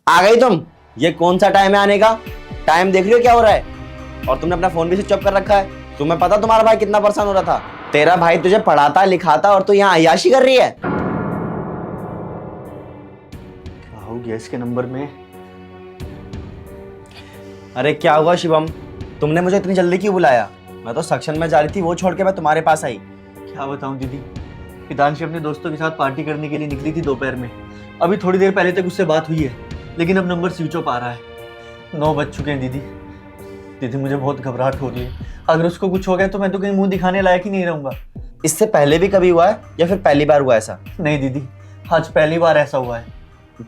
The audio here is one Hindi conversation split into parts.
आ गई तुम? ये कौन सा टाइम है आने का? टाइम देख रही हो क्या हो रहा है? और तुमने अपना फोन भी स्विच ऑफ कर रखा है। तुम्हें पता तुम्हारा भाई कितना परेशान हो रहा था? तेरा भाई तुझे पढ़ाता लिखाता और तू यहाँ अय्याशी कर रही है। क्या हो गया इसके नंबर में? अरे क्या हुआ शिवम? तुमने मुझे इतनी जल्दी क्यों बुलाया? मैं तो सेक्शन में जा रही थी, वो छोड़ के मैं तुम्हारे पास आई। क्या बताऊं दीदी, हितांशी अपने दोस्तों के साथ पार्टी करने के लिए निकली थी दोपहर में। अभी थोड़ी देर पहले तक उससे बात हुई है, लेकिन अब नंबर स्विच ऑफ आ रहा है। 9 बज चुके हैं दीदी। दीदी मुझे बहुत घबराहट हो रही है। अगर उसको कुछ हो गया तो मैं तो कहीं मुंह दिखाने लायक ही नहीं रहूंगा। इससे पहले भी कभी हुआ है या फिर पहली बार हुआ ऐसा? नहीं दीदी, आज पहली बार ऐसा हुआ है।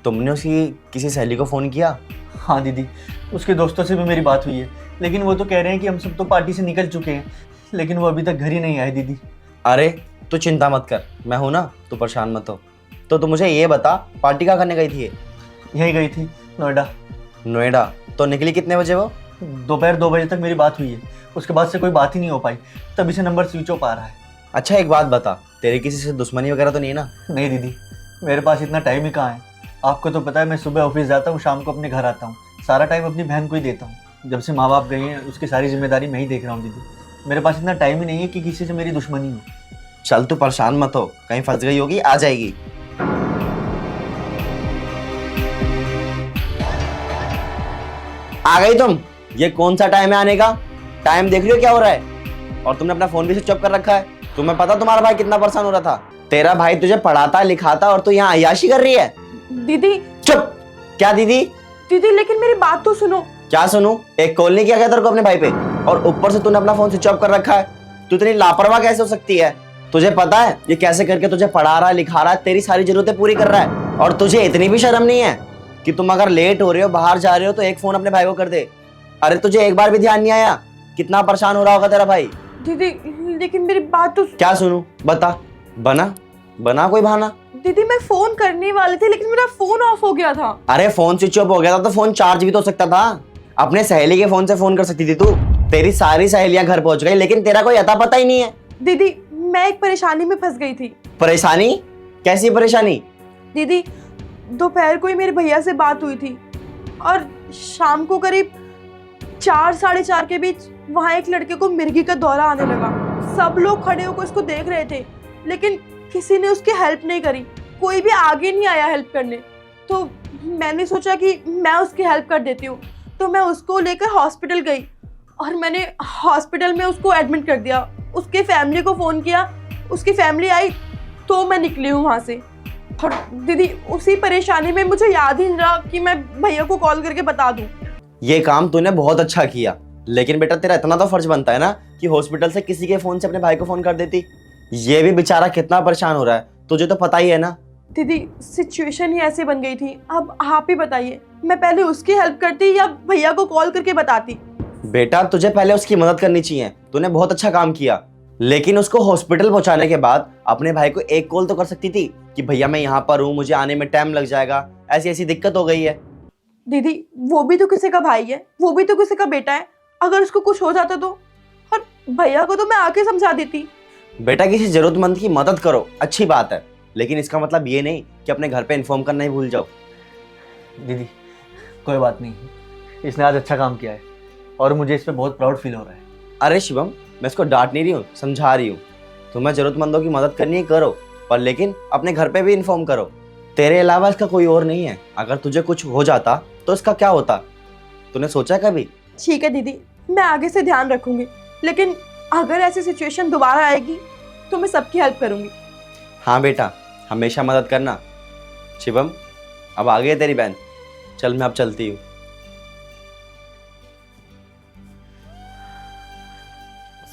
तुमने उसकी किसी सहेली को फोन किया? हाँ दीदी, उसके दोस्तों से भी मेरी बात हुई है, लेकिन वो तो कह रहे हैं कि हम सब तो पार्टी से निकल चुके हैं, लेकिन वो अभी तक घर ही नहीं आए दीदी। अरे तू चिंता मत कर, मैं हूं ना, तू परेशान मत हो। तो मुझे ये बता, पार्टी कहाँ करने गई थी ये? यही गई थी, नोएडा। नोएडा? तो निकली कितने बजे वो? दोपहर 2 बजे तक मेरी बात हुई है, उसके बाद से कोई बात ही नहीं हो पाई, तभी से नंबर स्विच ऑफ आ रहा है। अच्छा एक बात बता, तेरी किसी से दुश्मनी वगैरह तो नहीं है ना? नहीं दीदी, मेरे पास इतना टाइम ही कहाँ है। आपको तो पता है मैं सुबह ऑफिस जाता हूँ, शाम को अपने घर आता हूँ, सारा टाइम अपनी बहन को ही देता हूँ। जब से माँ बाप गए हैं उसकी सारी जिम्मेदारी मैं ही देख रहा हूँ दीदी। मेरे पास इतना टाइम ही नहीं है कि किसी से मेरी दुश्मनी हो। चल तू परेशान मत हो, कहीं फंस गई होगी, आ जाएगी। आ गई तुम? ये कौन सा टाइम है आने का? टाइम देख रही हो क्या हो रहा है? और तुमने अपना फोन भी स्विच ऑफ कर रखा है। तुम्हें पता तुम्हारा भाई कितना परेशान हो रहा था? तेरा भाई तुझे पढ़ाता लिखाता और तू यहाँ अय्याशी कर रही है। दीदी। चुप! क्या दीदी? दीदी लेकिन मेरी बात तो सुनो। क्या सुनूं? एक कॉल नहीं किया गया तेरे को अपने भाई पे, और ऊपर से तूने अपना फोन स्विच ऑफ कर रखा है। तू इतनी लापरवाह कैसे हो सकती है? तुझे पता है ये कैसे करके तुझे पढ़ा रहा लिखा रहा है, तेरी सारी जरूरतें पूरी कर रहा है, और तुझे इतनी भी शर्म नहीं है कि तुम अगर लेट हो रहे हो, बाहर जा रहे हो, तो एक फोन अपने भाई को कर दे। अरे तुझे एक बार भी ध्यान नहीं आया कितना परेशान हो रहा होगा तेरा भाई? दीदी लेकिन मेरी बात तो। क्या सुनूं? बता, बना कोई बहाना। दीदी मैं फोन करने वाली थी, लेकिन मेरा फोन ऑफ हो गया था। अरे फोन स्विच ऑफ हो गया था तो फोन चार्ज भी तो हो सकता था। अपने सहेली के फोन से फोन कर सकती थी तू। तेरी सारी सहेलियां घर पहुंच गई, लेकिन तेरा कोई अता पता ही नहीं है। दीदी मैं एक परेशानी में फंस गई थी। परेशानी? कैसी परेशानी? दीदी दोपहर को ही मेरे भैया से बात हुई थी, और शाम को करीब 4 साढ़े 4 के बीच वहाँ एक लड़के को मिर्गी का दौरा आने लगा। सब लोग खड़े होकर उसको देख रहे थे, लेकिन किसी ने उसकी हेल्प नहीं करी। कोई भी आगे नहीं आया हेल्प करने। तो मैंने सोचा कि मैं उसकी हेल्प कर देती हूँ, तो मैं उसको लेकर हॉस्पिटल गई, और मैंने हॉस्पिटल में उसको एडमिट कर दिया। उसके फैमिली को फ़ोन किया, उसकी फैमिली आई, तो मैं निकली हूँ वहाँ से। और दीदी उसी परेशानी में मुझे याद ही नहीं रहा कि मैं भैया को कॉल करके बता दूँ। ये काम तूने बहुत अच्छा किया, लेकिन बेटा तेरा इतना तो फर्ज बनता है ना कि हॉस्पिटल से किसी के फोन से अपने भाई को फोन कर देती। ये भी बेचारा कितना परेशान हो रहा है, तुझे तो पता ही है ना। दीदी सिचुएशन ही ऐसे बन गई थी, अब आप ही बताइए, मैं पहले उसकी हेल्प करती या भैया को कॉल करके बताती? बेटा तुझे पहले उसकी मदद करनी चाहिए, तूने बहुत अच्छा काम किया, लेकिन उसको हॉस्पिटल पहुंचाने के बाद अपने भाई को एक कॉल तो कर सकती थी कि भैया मैं यहाँ पर हूँ, मुझे आने में टाइम लग जाएगा, ऐसी ऐसी दिक्कत हो गई है। दीदी वो भी तो किसी का भाई है, वो भी तो किसी का बेटा है, अगर उसको कुछ हो जाता तो? और भैया को तो मैं आके समझा देती। बेटा किसी जरूरतमंद की मदद करो, अच्छी बात है, लेकिन इसका मतलब ये नहीं कि अपने घर पे इन्फॉर्म करना ही भूल जाओ। दीदी कोई बात नहीं, इसने आज अच्छा काम किया है और मुझे इस पर बहुत प्राउड फील हो रहा है। अरे शिवम, मैं इसको डांट नहीं रही हूँ, समझा रही हूँ। तुम्हें जरूरतमंदों की मदद करनी है करो, पर लेकिन अपने घर पे भी इन्फॉर्म करो। तेरे अलावा इसका कोई और नहीं है, अगर तुझे कुछ हो जाता तो इसका क्या होता? तूने सोचा कभी? ठीक है दीदी, मैं आगे से ध्यान रखूंगी, लेकिन अगर ऐसी सिचुएशन दोबारा आएगी तो मैं सबकी हेल्प करूंगी। हाँ बेटा, हमेशा मदद करना। शिवम अब आ गई है तेरी बहन, चल मैं अब चलती हूँ।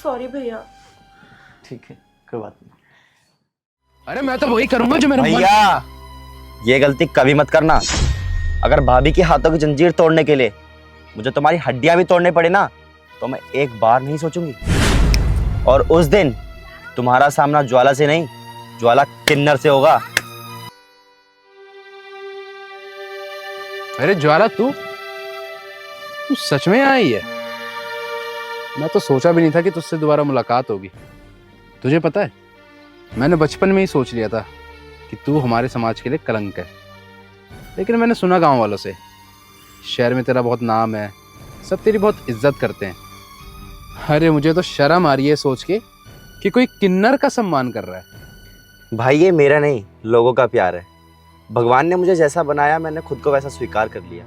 सॉरी भैया। ठीक है, कोई बात नहीं। अरे मैं तो वही करूंगा जो मेरा मन। भैया ये गलती कभी मत करना। अगर भाभी के हाथों की जंजीर तोड़ने के लिए मुझे तुम्हारी हड्डियां भी तोड़ने पड़े ना, तो मैं एक बार नहीं सोचूंगी। और उस दिन तुम्हारा सामना ज्वाला से नहीं, ज्वाला किन्नर से होगा। अरे ज्वाला तू सच में आई है? मैं तो सोचा भी नहीं था कि तुझसे दोबारा मुलाकात होगी। तुझे पता है, मैंने बचपन में ही सोच लिया था कि तू हमारे समाज के लिए कलंक है, लेकिन मैंने सुना गांव वालों से शहर में तेरा बहुत नाम है, सब तेरी बहुत इज्जत करते हैं। अरे मुझे तो शर्म आ रही है सोच के कि कोई किन्नर का सम्मान कर रहा है। भाई ये मेरा नहीं, लोगों का प्यार है। भगवान ने मुझे जैसा बनाया मैंने खुद को वैसा स्वीकार कर लिया।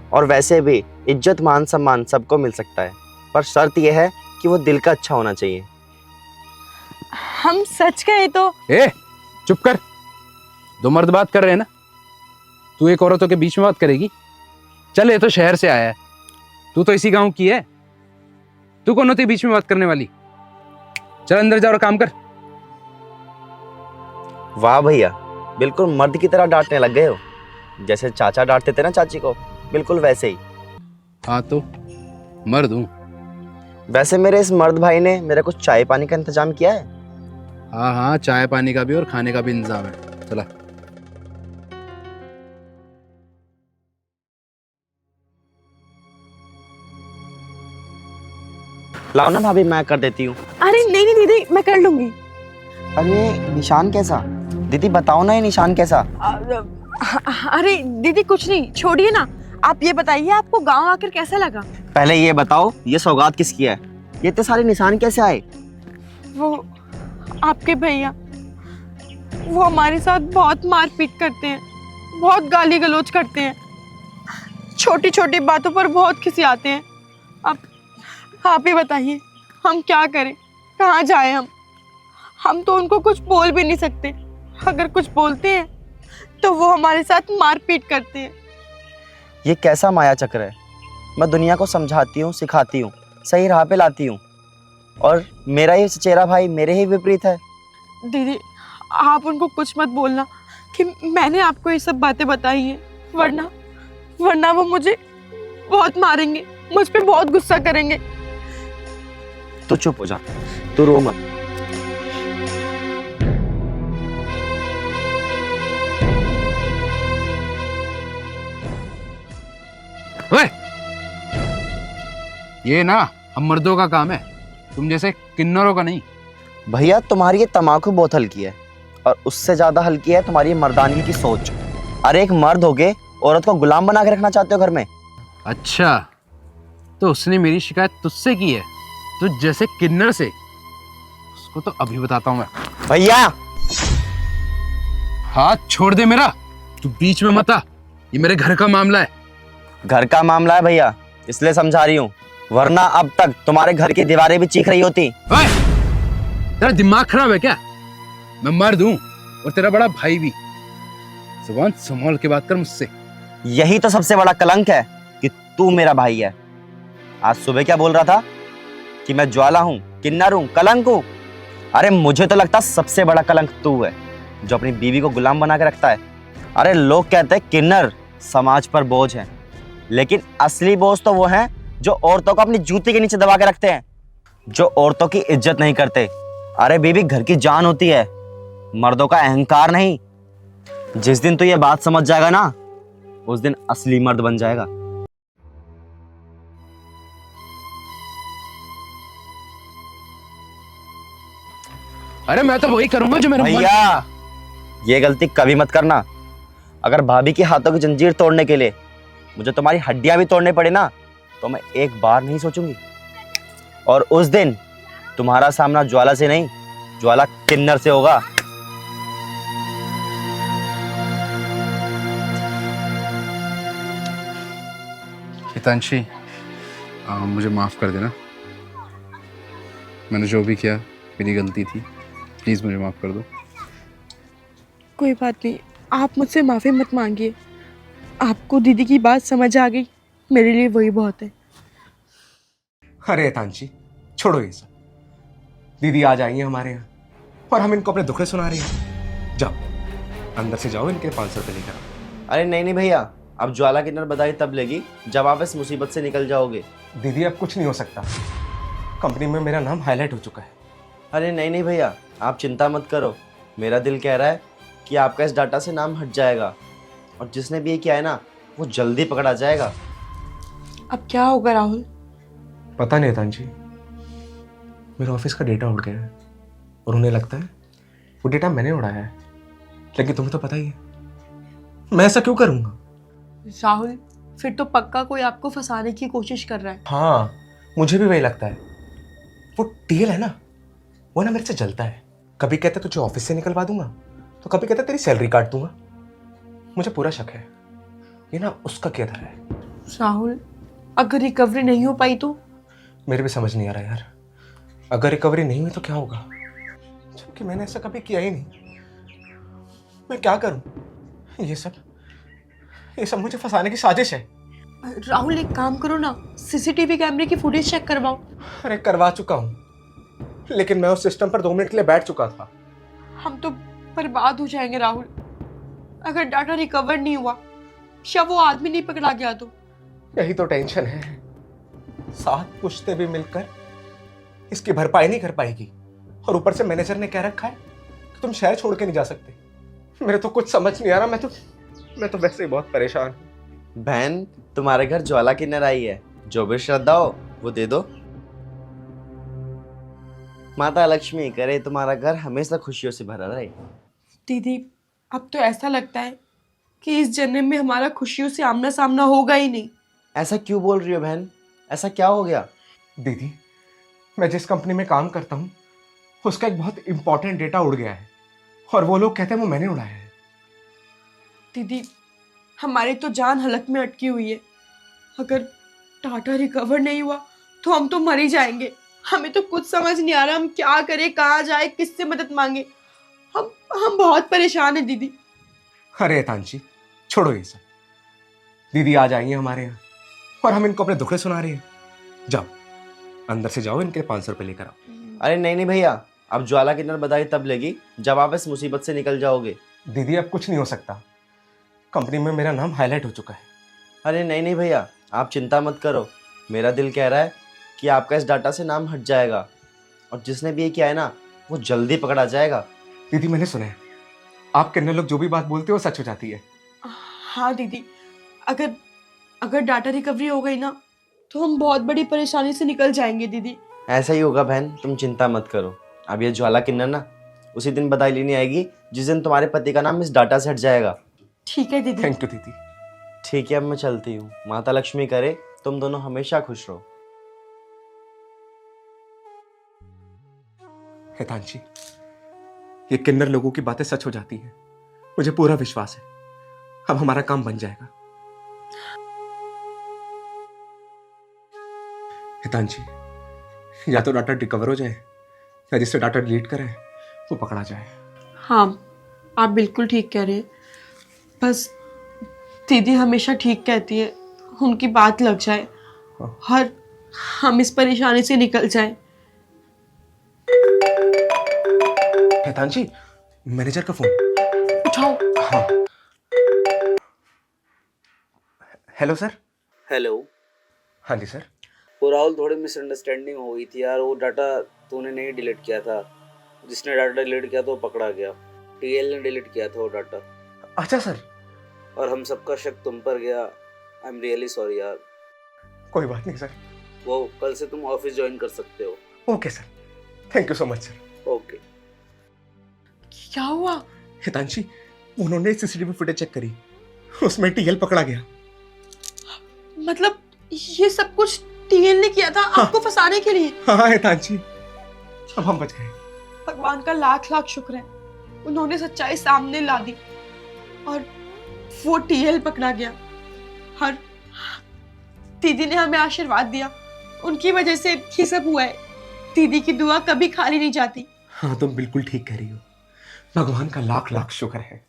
और वैसे भी इज्जत मान सम्मान सबको मिल सकता है, पर शर्त यह है कि वो दिल का अच्छा होना चाहिए। हम सच कहे तो ए चुप कर, दो मर्द बात कर रहे हैं ना, तू एक औरतों के बीच में बात करेगी? चल ये तो शहर से आया है, तू तो इसी गांव की है, तू कौन होती है बीच में बात करने वाली? चल अंदर जा और काम कर। वाह भैया, बिल्कुल मर्द की तरह डांटने लग गए हो। जैसे चाचा डांटते थे ना चाची को, बिल्कुल वैसे ही। हाँ तो मर्द हूँ। वैसे मेरे इस मर्द भाई ने मेरा कुछ चाय पानी का इंतजाम किया है? हाँ हाँ, चाय पानी का भी और खाने का भी इंतजाम है। चला। लाओ ना भाभी, मैं कर देती हूँ। अरे नहीं नहीं दीदी, मैं कर लूंगी। अरे निशान कैसा? दीदी बताओ ना, ये निशान कैसा? अरे दीदी कुछ नहीं, छोड़िए ना। आप ये बताइए आपको गांव आकर कैसा लगा? पहले ये बताओ, ये सौगात किसकी है? ये इतने सारे निशान कैसे आए? वो आपके भैया, वो हमारे साथ बहुत मारपीट करते हैं, बहुत गाली गलौज करते हैं, छोटी छोटी बातों पर बहुत खिसियाते हैं। अब आप ही बताइए हम क्या करें, कहाँ जाएं हम तो उनको कुछ बोल भी नहीं सकते। अगर कुछ बोलते हैं तो वो हमारे साथ मारपीट करते हैं। ये कैसा माया चक्र है? मैं दुनिया को समझाती हूँ, सिखाती हूँ, सही राह पे लाती हूँ, और मेरा ये चचेरा भाई मेरे ही विपरीत है। दीदी आप उनको कुछ मत बोलना कि मैंने आपको ये सब बातें बताई हैं, वरना वो मुझे बहुत मारेंगे, मुझ पे बहुत गुस्सा करेंगे। तू चुप हो जा, तू रो मत। ओए, ये ना हम मर्दों का काम है, तुम जैसे किन्नरों का नहीं। भैया तुम्हारी ये तमाकू बहुत हल्की है, और उससे ज्यादा हल्की है तुम्हारी मर्दानगी की सोच। अरे एक मर्द होके औरत को गुलाम बना के रखना चाहते हो घर में? अच्छा, तो उसने मेरी शिकायत तुझसे की है, तुझ जैसे किन्नर से? उसको तो अभी बताता हूं मैं। भैया हाथ छोड़ दे मेरा, तू बीच में मत आ, ये मेरे घर का मामला है। घर का मामला है भैया, इसलिए समझा रही हूँ, वरना अब तक तुम्हारे घर की दीवारें भी चीख रही होती। ओए, तेरा दिमाग खराब है क्या? मैं मर्द हूं और तेरा बड़ा भाई भी, जुबान संभाल के बात कर मुझसे। यही तो सबसे बड़ा कलंक है कि तू मेरा भाई है। आज सुबह क्या बोल रहा था कि मैं ज्वाला हूँ, किन्नर हूँ, कलंक हूँ। अरे मुझे तो लगता सबसे बड़ा कलंक तू है, जो अपनी बीवी को गुलाम बना के रखता है। अरे लोग कहते हैं किन्नर समाज पर बोझ है, लेकिन असली बोझ तो वो हैं जो औरतों को अपनी जूती के नीचे दबा के रखते हैं, जो औरतों की इज्जत नहीं करते। अरे बीवी घर की जान होती है, मर्दों का अहंकार नहीं। जिस दिन तू ये बात समझ जाएगा ना, उस दिन असली मर्द बन जाएगा। अरे मैं तो वही करूंगा जो मेरा मन। भैया ये गलती कभी मत करना। अगर भाभी के हाथों की जंजीर तोड़ने के लिए मुझे तुम्हारी हड्डियां भी तोड़ने पड़े ना, तो मैं एक बार नहीं सोचूंगी। और उस दिन तुम्हारा सामना ज्वाला से नहीं, ज्वाला किन्नर से होगा। हितांशी, मुझे माफ कर देना, मैंने जो भी किया मेरी गलती थी, प्लीज मुझे माफ कर दो। कोई बात नहीं, आप मुझसे माफ़ी मत मांगिए। आपको दीदी की बात समझ आ गई, मेरे लिए वही बहुत है। अरे हितांशी, छोड़ो ये सब। दीदी आ जाएंगे हमारे यहाँ और हम इनको अपने दुखे सुना रहे हैं। जाओ अंदर से जाओ, इनके 500 रुपये लेकर आओ। अरे नहीं नहीं भैया, अब ज्वाला किन्नर बधाई तब लेगी जब आप इस मुसीबत से निकल जाओगे। दीदी अब कुछ नहीं हो सकता, कंपनी में मेरा नाम हाईलाइट हो चुका है। अरे नहीं नहीं भैया, आप चिंता मत करो। मेरा दिल कह रहा है कि आपका इस डाटा से नाम हट जाएगा, और जिसने भी ये किया है ना, वो जल्दी पकड़ा जाएगा। अब क्या होगा राहुल? पता नहीं हितांशी, मेरे ऑफिस का डेटा उड़ गया है और उन्हें लगता है वो डेटा मैंने उड़ाया है। लेकिन तुम्हें तो पता ही है मैं ऐसा क्यों करूँगा। राहुल फिर तो पक्का कोई आपको फंसाने की कोशिश कर रहा है। हाँ, मुझे भी वही लगता है। वो टीएल है ना, वो ना मेरे से जलता है। कभी कहता तुझे ऑफिस से निकलवा दूंगा, तो कभी कहता तेरी सैलरी काट दूंगा। मुझे पूरा शक है ये ना उसका किया था है। राहुल, अगर रिकवरी नहीं हो पाई तो? मेरे भी समझ नहीं आ रहा यार, अगर रिकवरी नहीं हुई तो क्या होगा, जबकि मैंने ऐसा कभी किया ही नहीं। मैं क्या करूं? ये सब मुझे फंसाने की साजिश है। राहुल, एक काम करो ना, सीसीटीवी कैमरे की फुटेज चेक करवाओ। अरे करवा चुका हूं, लेकिन मैं उस सिस्टम पर 2 मिनट के लिए बैठ चुका था। हम तो बर्बाद हो जाएंगे राहुल, अगर डाटा रिकवर नहीं हुआ या वो आदमी नहीं पकड़ा गया तो। यही तो टेंशन है, 7 पुश्तें भी मिलकर इसकी भरपाई नहीं कर पाएगी। और ऊपर से मैनेजर ने कह रखा है कि तुम शहर छोड़ के नहीं जा सकते। मेरे तो कुछ समझ नहीं आ रहा, मैं तो वैसे ही बहुत परेशान हूं। बहन, तुम्हारे घर ज्वाला किन्नर आई है, जो भी श्रद्धा हो वो दे दो। माता लक्ष्मी करे तुम्हारा घर हमेशा खुशियों से भरा रहे। दीदी, अब तो ऐसा लगता है कि इस जन्म में हमारा खुशियों से आमना सामना होगा ही नहीं। ऐसा क्यों बोल रही हो बहन? ऐसा क्या हो गया? दीदी, मैं जिस कंपनी में काम करता हूँ उसका एक बहुत इंपॉर्टेंट डेटा उड़ गया है, और वो लोग कहते हैं वो मैंने उड़ाया है। दीदी, हमारी तो जान हलक में अटकी हुई है। अगर डाटा रिकवर नहीं हुआ तो हम तो मर ही जाएंगे। हमें तो कुछ समझ नहीं आ रहा, हम क्या करें, कहाँ जाए, किससे मदद मांगे। हम बहुत परेशान हैं दीदी। अरे तांची, छोड़ो ये सब। दीदी आज आई है हमारे यहाँ और हम इनको अपने दुखड़े सुना रहे हैं। जाओ अंदर से जाओ, इनके 500 रुपये लेकर आओ। अरे नहीं भैया, अब ज्वाला किन्नर बधाई तब लेगी जब आप इस मुसीबत से निकल जाओगे। दीदी अब कुछ नहीं हो सकता, कंपनी में मेरा नाम हाईलाइट हो चुका है। अरे नहीं भैया, आप चिंता मत करो। मेरा दिल कह रहा है कि आपका इस डाटा से नाम हट जाएगा, और जिसने भी ये किया है ना वो जल्दी पकड़ा जाएगा। दीदी मैंने सुना है आप किन्नर लोग जो भी बात बोलते हो वो सच हो जाती है। हाँ दीदी, अगर डाटा रिकवरी हो गई ना तो हम बहुत बड़ी परेशानी से निकल जाएंगे दीदी। ऐसा ही होगा बहन, तुम चिंता मत करो। अब ये ज्वाला किन्नर ना उसी दिन बधाई लेने आएगी जिस दिन तुम्हारे पति का नाम इस डाटा से हट जाएगा। ठीक है दीदी। थैंक यू दीदी। ठीक है, अब मैं चलती हूँ। माता लक्ष्मी करे तुम दोनों हमेशा खुश रहो। हितांशी, ये किन्नर लोगों की बातें सच हो जाती हैं, मुझे पूरा विश्वास है अब हमारा काम बन जाएगा। हितांशी, या तो डाटा रिकवर हो जाए या जिससे डाटा डिलीट करे वो पकड़ा जाए। हाँ, आप बिल्कुल ठीक कह रहे हैं। बस दीदी हमेशा ठीक कहती है, उनकी बात लग जाए और हम इस परेशानी से निकल जाएं। हितांशी, मैनेजर का फोन उठाओ। हाँ। Hello sir. हेलो। हाँ जी सर। वो राहुल, थोड़ी मिसअंडरस्टैंडिंग हो गई थी यार। वो डाटा तूने नहीं डिलीट किया था, जिसने डाटा डिलीट किया तो वो पकड़ा गया। टीएल ने डिलीट किया था वो डाटा। अच्छा सर। और हम सबका शक तुम पर गया। आई एम रियली सॉरी यार। कोई बात नहीं सर। वो कल से तुम ऑफिस ज्वाइन कर सकते हो। Okay sir, thank you so much sir. Okay. क्या हुआ? हितांशी, उन्होंने सीसीटीवी फुटेज चेक करी, उसमें टीएल पकड़ा गया। मतलब ये सब कुछ टीएल ने किया था आपको फंसाने के लिए? हाँ हितांशी, अब हम बच गए। भगवान का लाख लाख शुक्र है, उन्होंने सच्चाई सामने ला दी और वो टीएल पकड़ा गया। और दीदी ने हमें आशीर्वाद दिया, उनकी वजह से ये सब हुआ है। दीदी की दुआ कभी खाली नहीं जाती। हाँ तुम बिल्कुल ठीक कह रही हो, भगवान का लाख लाख शुक्र है।